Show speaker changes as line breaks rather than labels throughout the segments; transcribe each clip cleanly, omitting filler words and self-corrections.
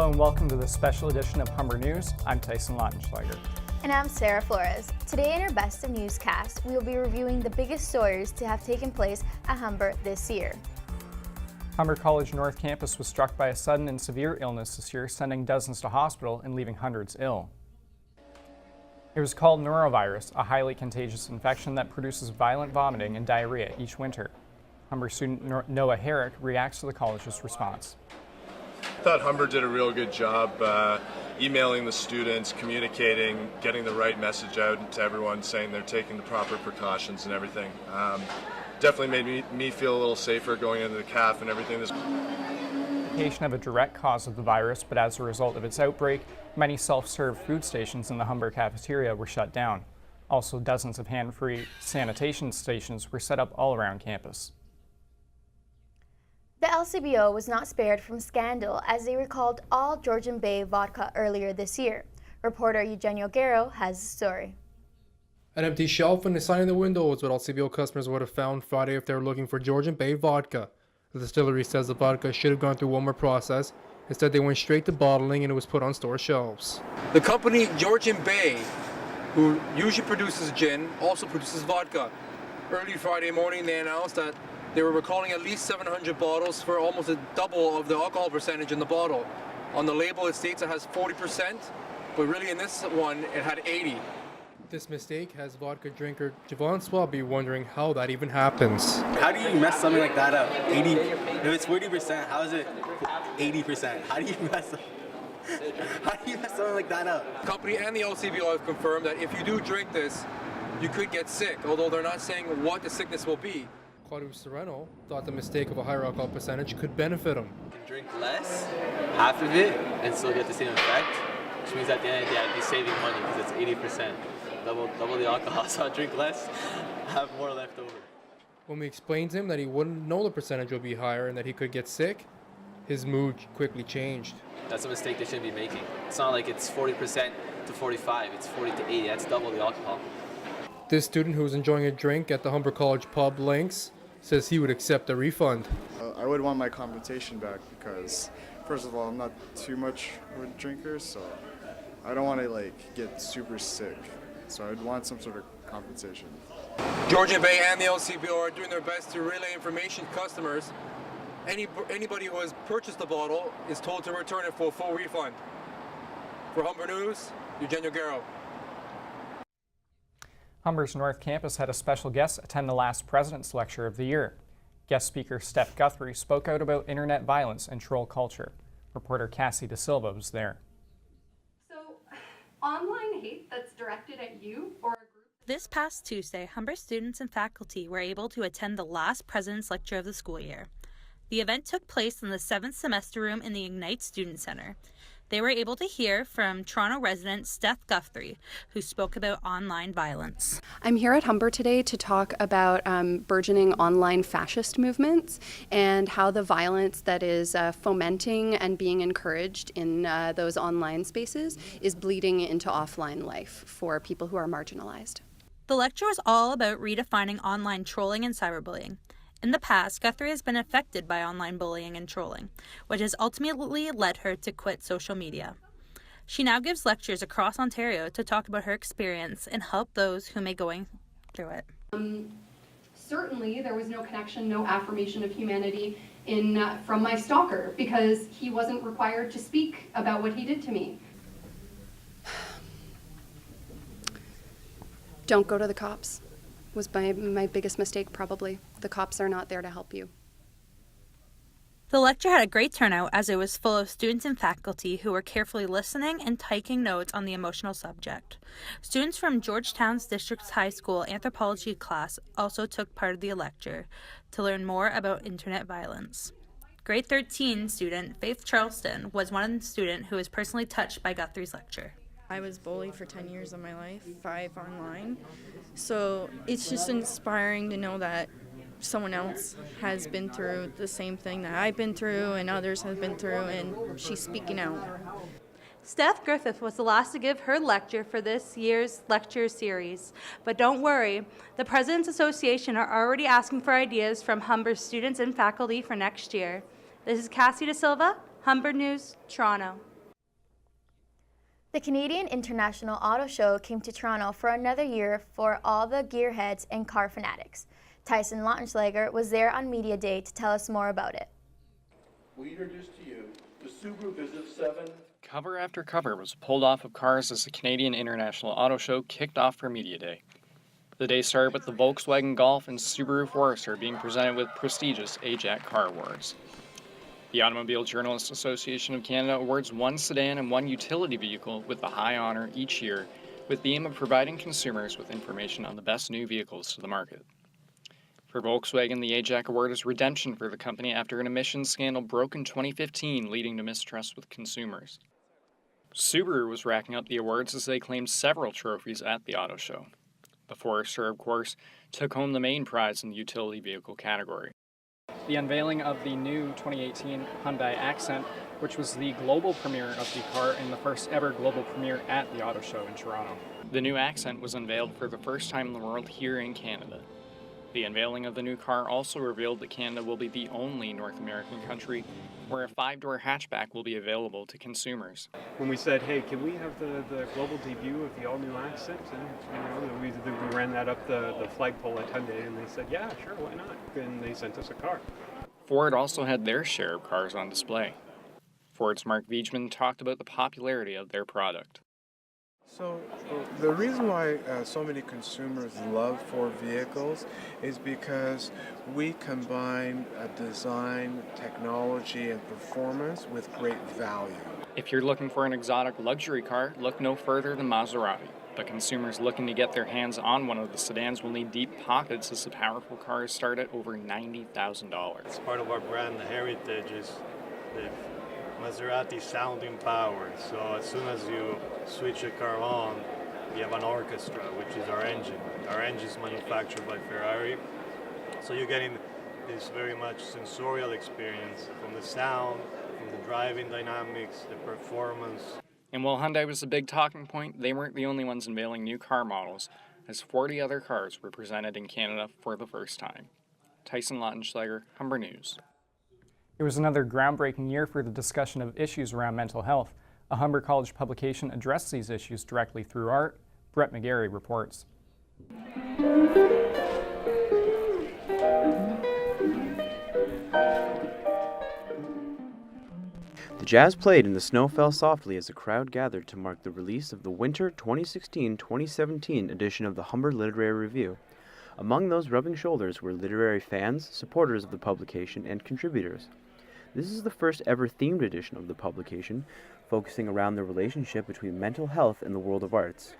Hello and welcome to this special edition of Humber News. I'm Tyson Lautenschlager.
And I'm Sarah Flores. Today in our Best of Newscast, we will be reviewing the biggest stories to have taken place at Humber this year.
Humber College North Campus was struck by a sudden and severe illness this year, sending dozens to hospital and leaving hundreds ill. It was called Norovirus, a highly contagious infection that produces violent vomiting and diarrhea each winter. Humber student Noah Herrick reacts to the college's response.
I thought Humber did a real good job emailing the students, communicating, getting the right message out to everyone, saying they're taking the proper precautions and everything. Definitely made me feel a little safer going into the CAF and everything.
Indication of a direct cause of the virus, but as a result of its outbreak, many self-serve food stations in the Humber cafeteria were shut down. Also, dozens of hand-free sanitation stations were set up all around campus.
The LCBO was not spared from scandal as they recalled all Georgian Bay vodka earlier this year. Reporter Eugenio Guerrero has the story.
An empty shelf and a sign in the window is what LCBO customers would have found Friday if they were looking for Georgian Bay vodka. The distillery says the vodka should have gone through one more process. Instead, they went straight to bottling and it was put on store shelves.
The company Georgian Bay, who usually produces gin, also produces vodka. Early Friday morning, they announced that they were recalling at least 700 bottles for almost a double of the alcohol percentage in the bottle. On the label, it states it has 40%, but really in this one, it had 80.
This mistake has vodka drinker Javon Swabby wondering how that even happens.
How do you mess something like that up? If it's 40%, how is it 80%? How do you mess something like that up?
The company and the LCBO have confirmed that if you do drink this, you could get sick, although they're not saying what the sickness will be.
Claudio Sereno thought the mistake of a higher alcohol percentage could benefit him.
You can drink less, half of it, and still get the same effect, which means at the end of the day I'd be saving money because it's 80%. Double the alcohol, so I'll drink less, have more left over.
When we explained to him that he wouldn't know the percentage would be higher and that he could get sick, his mood quickly changed.
That's a mistake they shouldn't be making. It's not like it's 40% to 45, it's 40 to 80, that's double the alcohol.
This student who was enjoying a drink at the Humber College pub Lynx says he would accept a refund.
I would want my compensation back because, first of all, I'm not too much of a drinker, so I don't want to get super sick. So I'd want some sort of compensation.
Georgian Bay and the LCBO are doing their best to relay information to customers. Anybody who has purchased the bottle is told to return it for a full refund. For Humber News, Eugenio Guerrero.
Humber's North Campus had a special guest attend the last President's Lecture of the year. Guest speaker Steph Guthrie spoke out about internet violence and troll culture. Reporter Cassie De Silva was there.
Online hate that's directed at you or a group.
This past Tuesday, Humber students and faculty were able to attend the last President's Lecture of the school year. The event took place in the 7th semester room in the Ignite Student Center. They were able to hear from Toronto resident Steph Guthrie, who spoke about online violence.
I'm here at Humber today to talk about burgeoning online fascist movements and how the violence that is fomenting and being encouraged in those online spaces is bleeding into offline life for people who are marginalized.
The lecture was all about redefining online trolling and cyberbullying. In the past, Guthrie has been affected by online bullying and trolling, which has ultimately led her to quit social media. She now gives lectures across Ontario to talk about her experience and help those who may be going through it.
Certainly, there was no connection, no affirmation of humanity from my stalker because he wasn't required to speak about what he did to me. Don't go to the cops. Was my biggest mistake, probably. The cops are not there to help you.
The lecture had a great turnout as it was full of students and faculty who were carefully listening and taking notes on the emotional subject. Students from Georgetown's District High School anthropology class also took part of the lecture to learn more about internet violence. Grade 13 student Faith Charleston was one student who was personally touched by Guthrie's lecture.
I was bullied for 10 years of my life, 5 online. So it's just inspiring to know that someone else has been through the same thing that I've been through and others have been through, and she's speaking out.
Steph Guthrie was the last to give her lecture for this year's lecture series. But don't worry, the President's Association are already asking for ideas from Humber students and faculty for next year. This is Cassie De Silva, Humber News, Toronto.
The Canadian International Auto Show came to Toronto for another year for all the gearheads and car fanatics. Tyson Lautenschlager was there on Media Day to tell us more about it.
We introduce to you the Subaru Visit 7.
Cover after cover was pulled off of cars as the Canadian International Auto Show kicked off for Media Day. The day started with the Volkswagen Golf and Subaru Forester being presented with prestigious AJAC Car Awards. The Automobile Journalists Association of Canada awards one sedan and one utility vehicle with the high honor each year, with the aim of providing consumers with information on the best new vehicles to the market. For Volkswagen, the AJAC Award is redemption for the company after an emissions scandal broke in 2015, leading to mistrust with consumers. Subaru was racking up the awards as they claimed several trophies at the auto show. The Forester, of course, took home the main prize in the utility vehicle category. The unveiling of the new 2018 Hyundai Accent, which was the global premiere of the car and the first ever global premiere at the auto show in Toronto. The new Accent was unveiled for the first time in the world here in Canada. The unveiling of the new car also revealed that Canada will be the only North American country where a 5-door hatchback will be available to consumers.
When we said, hey, can we have the global debut of the all-new Accent? And we ran that up the flagpole at Hyundai, and they said, yeah, sure, why not? And they sent us a car.
Ford also had their share of cars on display. Ford's Mark Vigeman talked about the popularity of their product.
So the reason why so many consumers love Ford vehicles is because we combine design, technology, and performance with great value.
If you're looking for an exotic luxury car, look no further than Maserati. But consumers looking to get their hands on one of the sedans will need deep pockets as the powerful cars start at over $90,000.
It's part of our brand, the heritage is the Maserati sounding power. So as soon as you switch the car on, you have an orchestra, which is our engine. Our engine is manufactured by Ferrari. So you're getting this very much sensorial experience from the sound, from the driving dynamics, the performance.
And while Hyundai was a big talking point, they weren't the only ones unveiling new car models, as 40 other cars were presented in Canada for the first time. Tyson Lautenschlager, Humber News. It was another groundbreaking year for the discussion of issues around mental health. A Humber College publication addressed these issues directly through art. Brett McGarry reports.
The jazz played and the snow fell softly as the crowd gathered to mark the release of the winter 2016-2017 edition of the Humber Literary Review. Among those rubbing shoulders were literary fans, supporters of the publication, and contributors. This is the first ever themed edition of the publication, focusing around the relationship between mental health and the world of arts.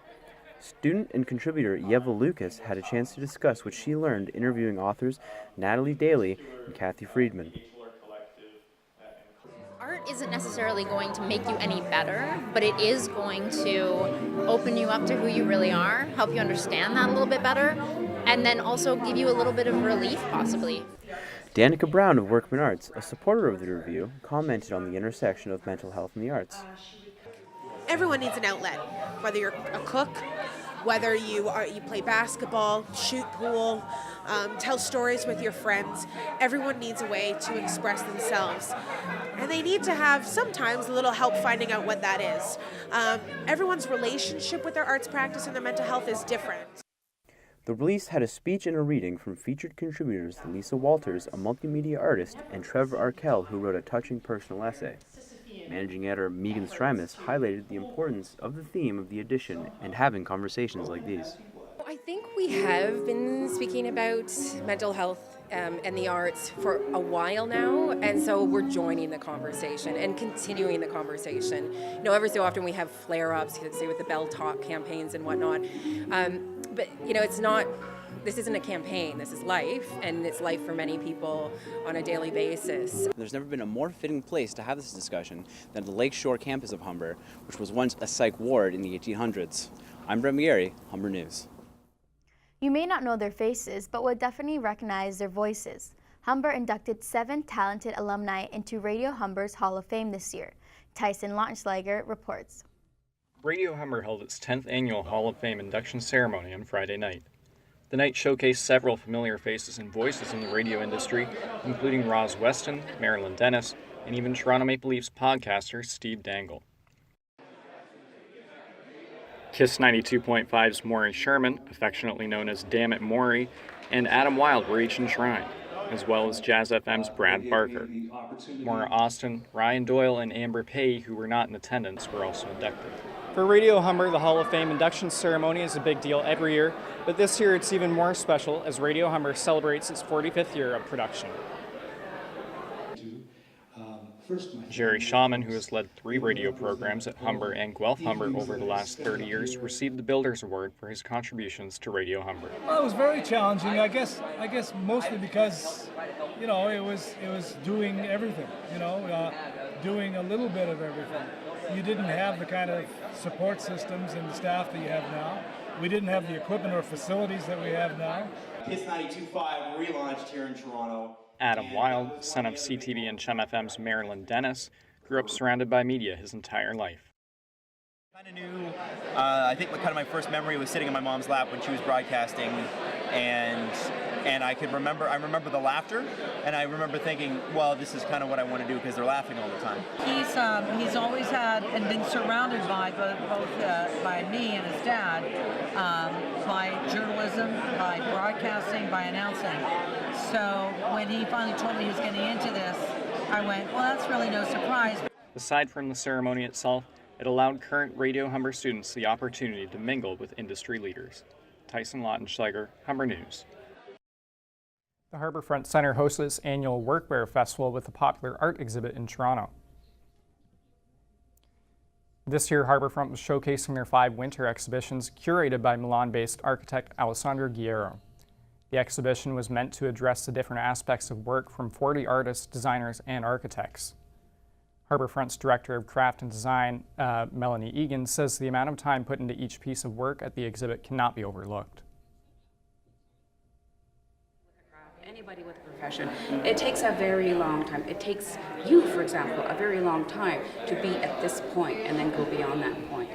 Student and contributor Yeva Lucas had a chance to discuss what she learned interviewing authors Natalie Daly and Kathy Friedman.
Art isn't necessarily going to make you any better, but it is going to open you up to who you really are, help you understand that a little bit better, and then also give you a little bit of relief, possibly.
Danica Brown of Workman Arts, a supporter of the review, commented on the intersection of mental health and the arts.
Everyone needs an outlet, whether you're a cook, whether you play basketball, shoot pool, tell stories with your friends. Everyone needs a way to express themselves. And they need to have sometimes a little help finding out what that is. Everyone's relationship with their arts practice and their mental health is different.
The release had a speech and a reading from featured contributors Lisa Walters, a multimedia artist, and Trevor Arkell, who wrote a touching personal essay. Managing editor Megan Strimus highlighted the importance of the theme of the edition and having conversations like these.
I think we have been speaking about mental health and the arts for a while now, and so we're joining the conversation and continuing the conversation. You know, every so often we have flare-ups, say with the Bell Talk campaigns and whatnot, but you know, this isn't a campaign, this is life, and it's life for many people on a daily basis.
There's never been a more fitting place to have this discussion than the Lakeshore campus of Humber, which was once a psych ward in the 1800s. I'm Brett McGarry, Humber News.
You may not know their faces, but would definitely recognize their voices. Humber inducted 7 talented alumni into Radio Humber's Hall of Fame this year. Tyson Lautenschlager reports.
Radio Humber held its 10th annual Hall of Fame induction ceremony on Friday night. The night showcased several familiar faces and voices in the radio industry, including Roz Weston, Marilyn Dennis, and even Toronto Maple Leafs podcaster Steve Dangle. Kiss 92.5's Maury Sherman, affectionately known as Damn It Maury, and Adam Wilde were each enshrined, as well as Jazz FM's Brad Barker. Maura Austin, Ryan Doyle, and Amber Pay, who were not in attendance, were also inducted. For Radio Humber, the Hall of Fame induction ceremony is a big deal every year, but this year it's even more special as Radio Humber celebrates its 45th year of production. Jerry Shawman, who has led 3 radio programs at Humber and Guelph Humber over the last 30 years, received the Builders Award for his contributions to Radio Humber.
Well, it was very challenging. I guess mostly because, it was doing everything. Doing a little bit of everything. You didn't have the kind of support systems and the staff that you have now. We didn't have the equipment or facilities that we have now.
Kiss 92.5 relaunched here in Toronto.
Adam Wilde, son of CTV and Chum FM's Marilyn Dennis, grew up surrounded by media his entire life.
Kind of knew, I think my first memory was sitting in my mom's lap when she was broadcasting, and I remember the laughter, and I remember thinking, well, this is kind of what I want to do because they're laughing all the time.
He's always had and been surrounded by both by me and his dad, by journalism, by broadcasting, by announcing. So when he finally told me he was getting into this, I went, well, that's really no surprise.
Aside from the ceremony itself, it allowed current Radio Humber students the opportunity to mingle with industry leaders. Tyson Lautenschlager, Humber News. The Harbourfront Centre hosted its annual Workwear Festival with a popular art exhibit in Toronto. This year, Harbourfront was showcasing their 5 winter exhibitions curated by Milan-based architect Alessandro Guerriero. The exhibition was meant to address the different aspects of work from 40 artists, designers, and architects. Harbourfront's Director of Craft and Design, Melanie Egan, says the amount of time put into each piece of work at the exhibit cannot be overlooked.
Anybody with a profession, it takes a very long time. It takes you, for example, a very long time to be at this point and then go beyond that point.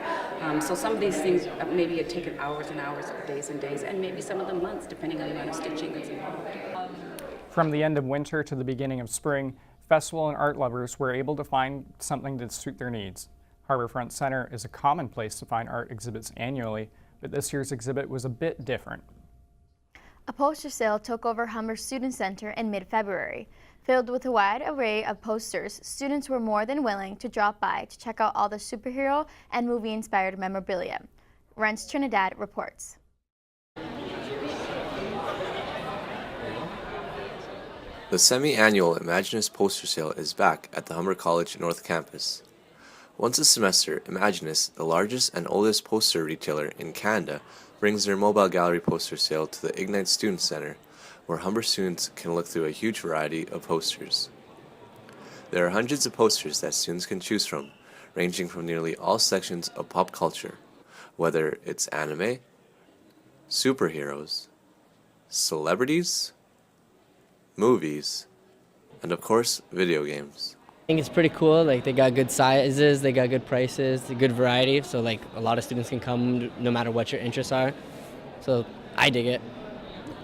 So some of these things maybe have taken hours and hours, days and days, and maybe some of them months, depending on the amount of stitching that's involved.
From the end of winter to the beginning of spring, festival and art lovers were able to find something to suit their needs. Harbourfront Centre is a common place to find art exhibits annually, but this year's exhibit was a bit different.
A poster sale took over Humber Student Center in mid-February. Filled with a wide array of posters, students were more than willing to drop by to check out all the superhero and movie-inspired memorabilia. Rents Trinidad reports.
The semi-annual Imaginus poster sale is back at the Humber College North Campus. Once a semester, Imaginus, the largest and oldest poster retailer in Canada, brings their mobile gallery poster sale to the Ignite Student Center, where Humber students can look through a huge variety of posters. There are hundreds of posters that students can choose from, ranging from nearly all sections of pop culture, whether it's anime, superheroes, celebrities, movies, and of course, video games.
I think it's pretty cool. Like, they got good sizes, they got good prices, a good variety. So like a lot of students can come no matter what your interests are. So I dig it.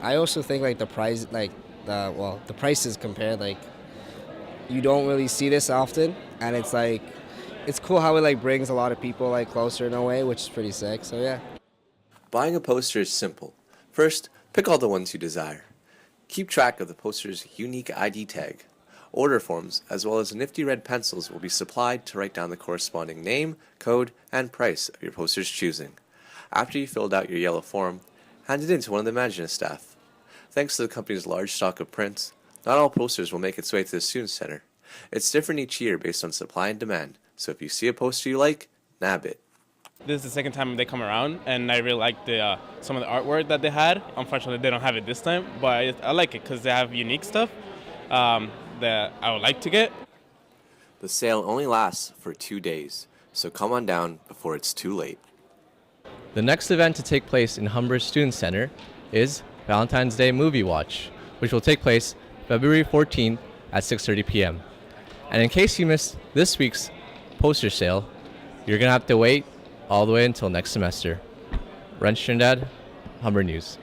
I also think like the price, the prices compared, like you don't really see this often, and it's cool how it like brings a lot of people like closer in a way, which is pretty sick. So yeah.
Buying a poster is simple. First, pick all the ones you desire. Keep track of the poster's unique ID tag. Order forms, as well as nifty red pencils, will be supplied to write down the corresponding name, code, and price of your poster's choosing. After you filled out your yellow form, hand it in to one of the Imaginus staff. Thanks to the company's large stock of prints, not all posters will make its way to the Student Center. It's different each year based on supply and demand, so if you see a poster you like, nab it.
This is the second time they come around, and I really like some of the artwork that they had. Unfortunately, they don't have it this time, but I like it because they have unique stuff that I would like to get.
The sale only lasts for 2 days, so come on down before it's too late.
The next event to take place in Humber Student Center is Valentine's Day Movie Watch, which will take place February 14th at 6:30 p.m. And in case you missed this week's poster sale, you're going to have to wait all the way until next semester. Rents Trinidad, Humber News.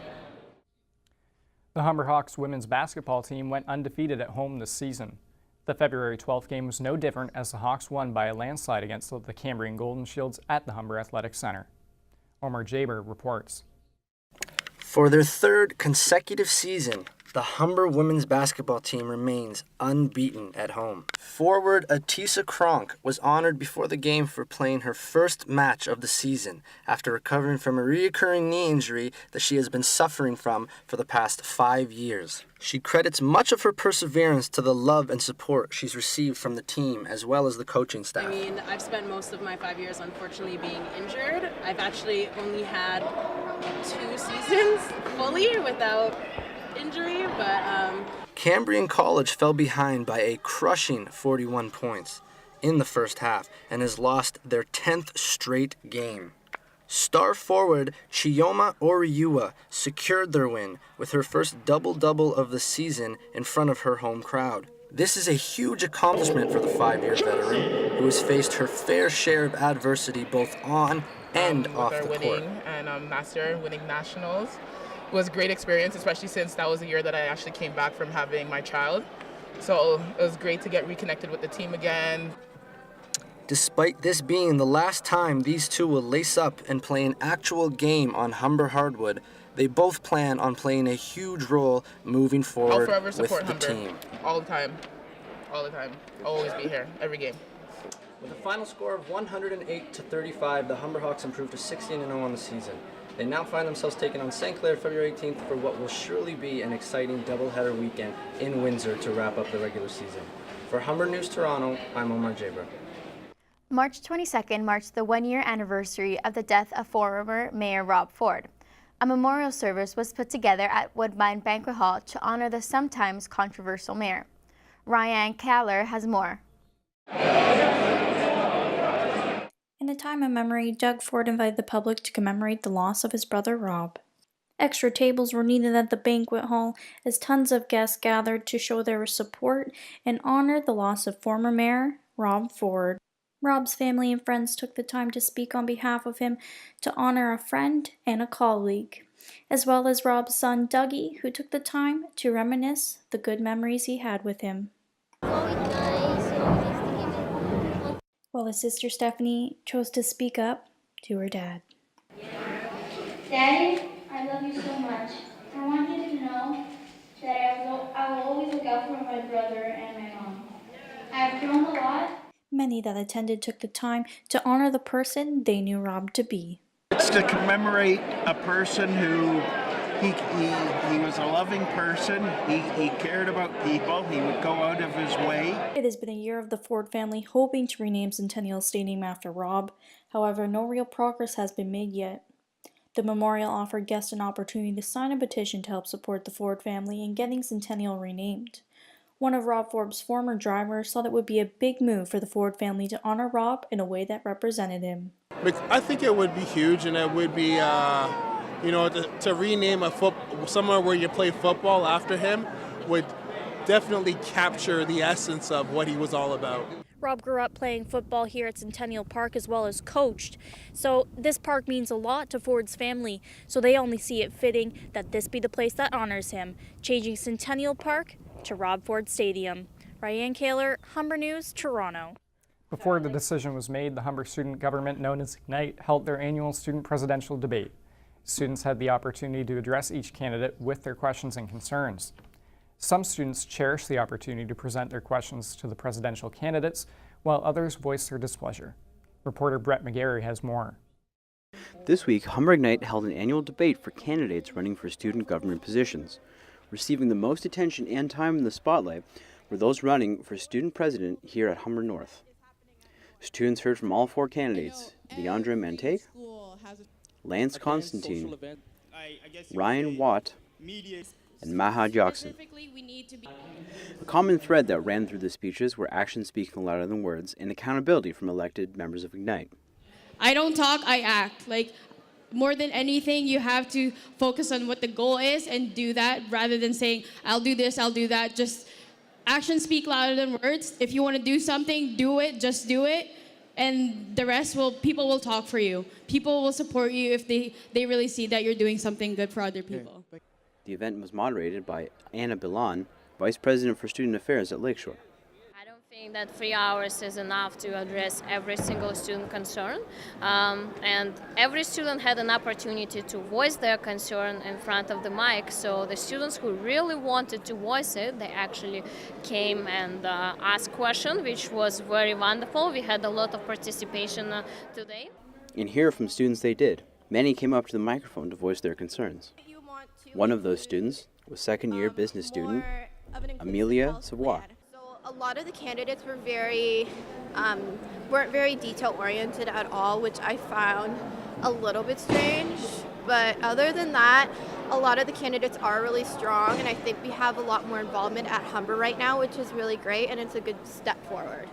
The Humber Hawks women's basketball team went undefeated at home this season. The February 12th game was no different as the Hawks won by a landslide against the Cambrian Golden Shields at the Humber Athletic Center. Omar Jaber reports.
For their third consecutive season, the Humber women's basketball team remains unbeaten at home. Forward Atisa Kronk was honored before the game for playing her first match of the season after recovering from a recurring knee injury that she has been suffering from for the past 5 years. She credits much of her perseverance to the love and support she's received from the team as well as the coaching staff.
I mean, I've spent most of my 5 years unfortunately being injured. I've actually only had 2 seasons fully without injury, but
Cambrian College fell behind by a crushing 41 points in the first half and has lost their 10th straight game. Star forward Chiyoma Oriua secured their win with her first double-double of the season in front of her home crowd. This is a huge accomplishment for the 5-year veteran who has faced her fair share of adversity both on and off the court.
And last year winning nationals was a great experience, especially since that was the year that I actually came back from having my child. So it was great to get reconnected with the team again.
Despite this being the last time these two will lace up and play an actual game on Humber hardwood, they both plan on playing a huge role moving forward
I'll forever support
with the
Humber.
team.
All the time. All the time. I'll always be here, every game.
With a final score of 108-35, the Humberhawks improved to 16-0 on the season. They now find themselves taking on St. Clair February 18th for what will surely be an exciting doubleheader weekend in Windsor to wrap up the regular season. For Humber News Toronto, I'm Omar Jaber.
March 22nd marks the one-year anniversary of the death of former Mayor Rob Ford. A memorial service was put together at Woodbine Banquet Hall to honor the sometimes controversial mayor. Ryan Kaller has more.
In a time of memory, Doug Ford invited the public to commemorate the loss of his brother Rob. Extra tables were needed at the banquet hall as tons of guests gathered to show their support and honor the loss of former Mayor Rob Ford. Rob's family and friends took the time to speak on behalf of him to honor a friend and a colleague, as well as Rob's son Dougie, who took the time to reminisce the good memories he had with him. While his sister Stephanie chose to speak up to her dad.
Daddy, I love you so much. I want you to know that I will always look out for my brother and my mom. I have grown a lot.
Many that attended took the time to honor the person they knew Rob to be.
It's to commemorate a person who he was a loving person. He cared about people. He would go out of his way.
It has been a year of the Ford family hoping to rename Centennial Stadium after Rob. However, no real progress has been made yet. The memorial offered guests an opportunity to sign a petition to help support the Ford family in getting Centennial renamed. One of Rob Ford's former drivers thought it would be a big move for the Ford family to honor Rob in a way that represented him.
I think it would be huge, and it would be, to rename somewhere where you play football after him would definitely capture the essence of what he was all about.
Rob grew up playing football here at Centennial Park as well as coached. So this park means a lot to Ford's family. So they only see it fitting that this be the place that honors him, changing Centennial Park to Rob Ford Stadium. Ryan Kaler, Humber News, Toronto.
Before the decision was made, the Humber student government, known as Ignite, held their annual student presidential debate. Students had the opportunity to address each candidate with their questions and concerns. Some students cherished the opportunity to present their questions to the presidential candidates, while others voiced their displeasure. Reporter Brett McGarry has more.
This week, Humber Ignite held an annual debate for candidates running for student government positions. Receiving the most attention and time in the spotlight were those running for student president here at Humber North. Students heard from all 4 candidates: Deandra Manteg, Lance Constantine, Ryan Watt, and Maha Jackson. A common thread that ran through the speeches were actions speaking louder than words and accountability from elected members of Ignite.
I don't talk, I act. More than anything, you have to focus on what the goal is and do that rather than saying, I'll do this, I'll do that. Just actions speak louder than words. If you want to do something, do it, just do it. And the rest people will talk for you. People will support you if they really see that you're doing something good for other people.
The event was moderated by Anna Bilan, Vice President for Student Affairs at Lakeshore.
I don't I think that 3 hours is enough to address every single student concern, and every student had an opportunity to voice their concern in front of the mic. So the students who really wanted to voice it, they actually came and asked questions, which was very wonderful. We had a lot of participation today.
And hear from students they did. Many came up to the microphone to voice their concerns. One of those students was second-year business student Amelia Savoy.
A lot of the candidates were weren't very detail oriented at all, which I found a little bit strange. But other than that, a lot of the candidates are really strong, and I think we have a lot more involvement at Humber right now, which is really great, and it's a good step forward.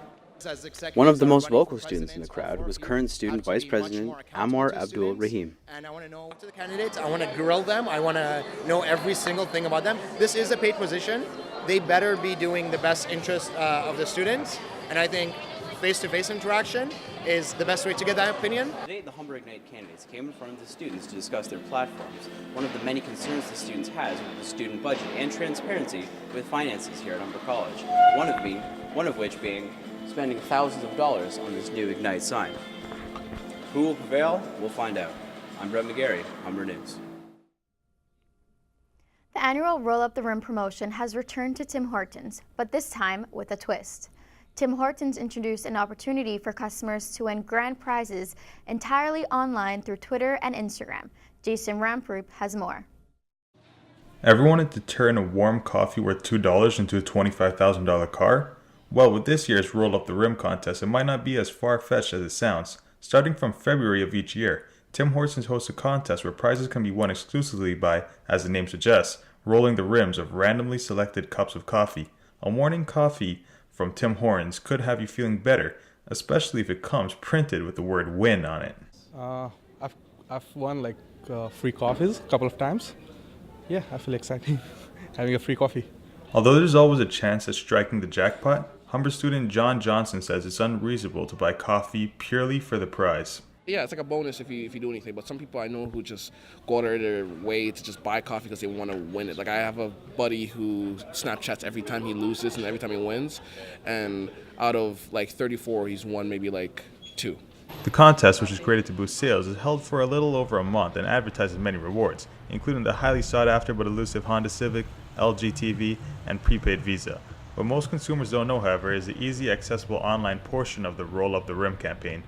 One of the most vocal students in the crowd was current student Vice President Amor Abdul Rahim.
And I want to know to the candidates, I want to grill them, I want to know every single thing about them. This is a paid position. They better be doing the best interest of the students, and I think face-to-face interaction is the best way to get that opinion.
Today, the Humber Ignite candidates came in front of the students to discuss their platforms. One of the many concerns the students has with the student budget and transparency with finances here at Humber College. One of which being spending thousands of dollars on this new Ignite sign. Who will prevail? We'll find out. I'm Brett McGarry, Humber News.
The annual Roll Up the Rim promotion has returned to Tim Hortons, but this time with a twist. Tim Hortons introduced an opportunity for customers to win grand prizes entirely online through Twitter and Instagram. Jason Ramproop has more.
Ever wanted to turn a warm coffee worth $2 into a $25,000 car? Well, with this year's Roll Up the Rim contest, it might not be as far-fetched as it sounds. Starting from February of each year, Tim Hortons hosts a contest where prizes can be won exclusively by, as the name suggests, rolling the rims of randomly selected cups of coffee. A morning coffee from Tim Hortons could have you feeling better, especially if it comes printed with the word "win" on it.
I've won free coffees a couple of times. Yeah, I feel exciting having a free coffee.
Although there's always a chance at striking the jackpot, Humber student John Johnson says it's unreasonable to buy coffee purely for the prize.
Yeah, it's like a bonus if you do anything, but some people I know who just go out of their way to just buy coffee because they want to win it. Like I have a buddy who Snapchats every time he loses and every time he wins, and out of 34, he's won maybe 2.
The contest, which is created to boost sales, is held for a little over a month and advertises many rewards, including the highly sought-after but elusive Honda Civic, LG TV, and prepaid Visa. What most consumers don't know, however, is the easy, accessible online portion of the Roll Up the Rim campaign.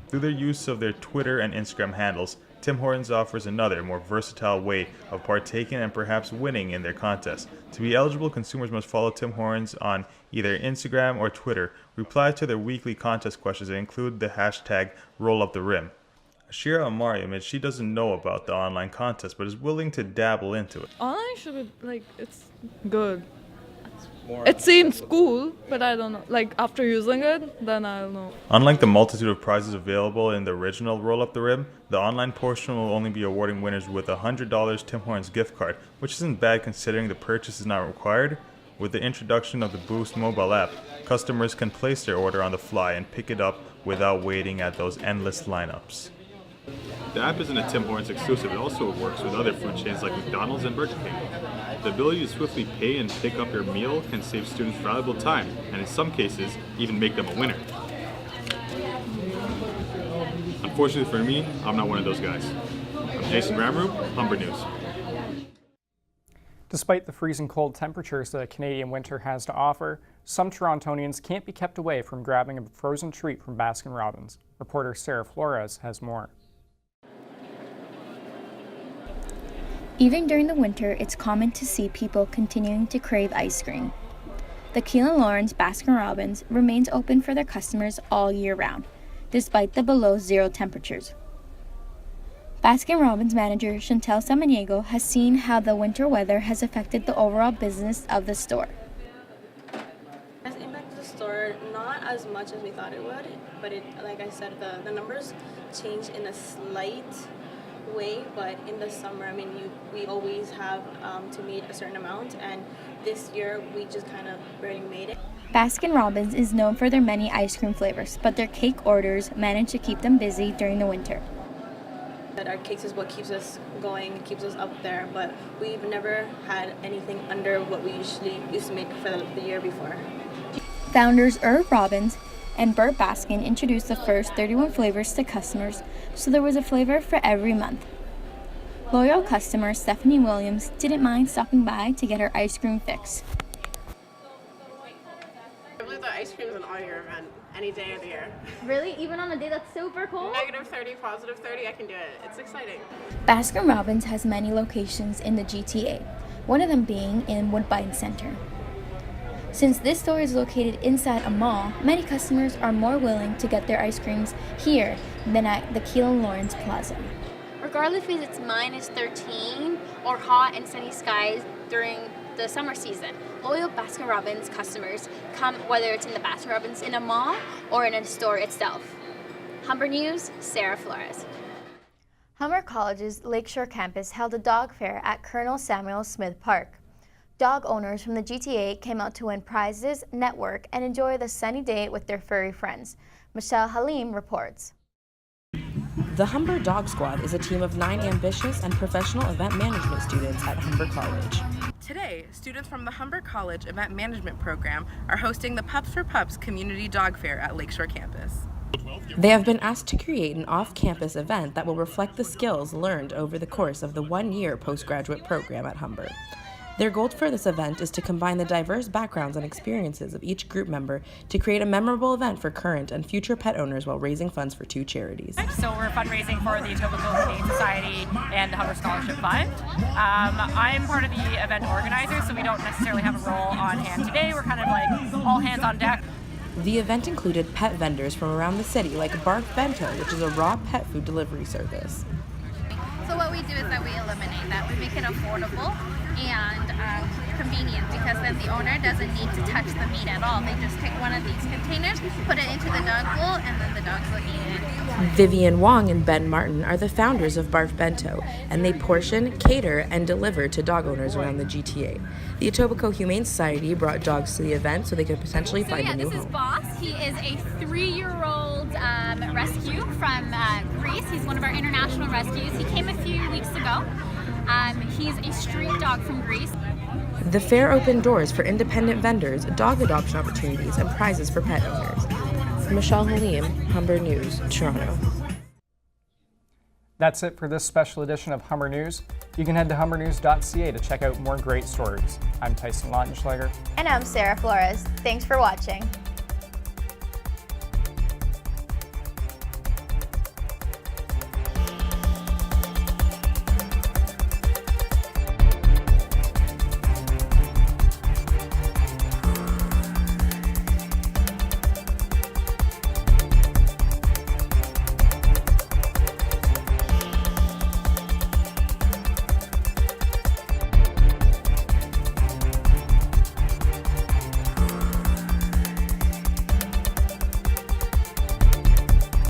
Through their use of their Twitter and Instagram handles, Tim Hortons offers another, more versatile way of partaking and perhaps winning in their contest. To be eligible, consumers must follow Tim Hortons on either Instagram or Twitter, reply to their weekly contest questions that include the hashtag #RollUpTheRim. Ashira Amari admits she doesn't know about the online contest but is willing to dabble into it.
Online should be it's good. It seems cool, but I don't know. After using it, then I'll know.
Unlike the multitude of prizes available in the original Roll Up the Rim, the online portion will only be awarding winners with a $100 Tim Hortons gift card, which isn't bad considering the purchase is not required. With the introduction of the Boost mobile app, customers can place their order on the fly and pick it up without waiting at those endless lineups. The app isn't a Tim Hortons exclusive, it also works with other food chains like McDonald's and Burger King. The ability to swiftly pay and pick up your meal can save students valuable time, and in some cases, even make them a winner. Unfortunately for me, I'm not one of those guys. I'm Jason Ramroop, Humber News.
Despite the freezing cold temperatures that a Canadian winter has to offer, some Torontonians can't be kept away from grabbing a frozen treat from Baskin Robbins. Reporter Sarah Flores has more.
Even during the winter, it's common to see people continuing to crave ice cream. The Keelan Lawrence Baskin Robbins remains open for their customers all year round, despite the below zero temperatures. Baskin Robbins manager Chantel Samaniego has seen how the winter weather has affected the overall business of the store.
It has impacted the store, not as much as we thought it would, but like I said, the numbers change in a slight way, but in the summer, we always have to meet a certain amount, and this year we just kind of barely made it.
Baskin Robbins is known for their many ice cream flavors, but their cake orders manage to keep them busy during the winter.
Our cakes is what keeps us going, keeps us up there, but we've never had anything under what we used to make for the year before.
Founders Irv Robbins and Burt Baskin introduced the first 31 flavors to customers, so there was a flavor for every month. Loyal customer Stephanie Williams didn't mind stopping by to get her ice cream fix.
I believe that ice cream is an all-year event, any day of the year.
Really? Even on a day that's super cold?
-30, +30, I can do it. It's exciting.
Baskin Robbins has many locations in the GTA, one of them being in Woodbine Centre. Since this store is located inside a mall, many customers are more willing to get their ice creams here than at the Keelan Lawrence Plaza.
Regardless if it's -13 or hot and sunny skies during the summer season, loyal Baskin Robbins customers come whether it's in the Baskin Robbins in a mall or in a store itself. Humber News, Sarah Flores.
Humber College's Lakeshore campus held a dog fair at Colonel Samuel Smith Park. Dog owners from the GTA came out to win prizes, network, and enjoy the sunny day with their furry friends. Michelle Halim reports.
The Humber Dog Squad is a team of 9 ambitious and professional event management students at Humber College.
Today, students from the Humber College Event Management Program are hosting the Pups for Pups Community Dog Fair at Lakeshore campus.
They have been asked to create an off-campus event that will reflect the skills learned over the course of the one-year postgraduate program at Humber. Their goal for this event is to combine the diverse backgrounds and experiences of each group member to create a memorable event for current and future pet owners while raising funds for 2 charities.
So we're fundraising for the Etobicoke Humane Society and the Humber Scholarship Fund. I'm part of the event organizer, so we don't necessarily have a role on hand today. We're kind of like all hands on deck.
The event included pet vendors from around the city like Barf Bento, which is a raw pet food delivery service.
So what we do is that we eliminate that. We make it affordable and convenient, because then the owner doesn't need to touch the meat at all. They just take one of these containers, put it into the dog bowl, and then the dogs will eat it.
Vivian Wong and Ben Martin are the founders of Barf Bento, and they portion, cater, and deliver to dog owners around the GTA. The Etobicoke Humane Society brought dogs to the event so they could potentially find a new home.
This is Boss. He is a 3-year-old rescue from Greece. He's one of our international rescues. He came a few weeks ago. He's a street dog from Greece.
The fair opened doors for independent vendors, dog adoption opportunities, and prizes for pet owners. Michelle Halim, Humber News, Toronto.
That's it for this special edition of Humber News. You can head to humbernews.ca to check out more great stories. I'm Tyson Lautenschlager.
And I'm Sarah Flores. Thanks for watching.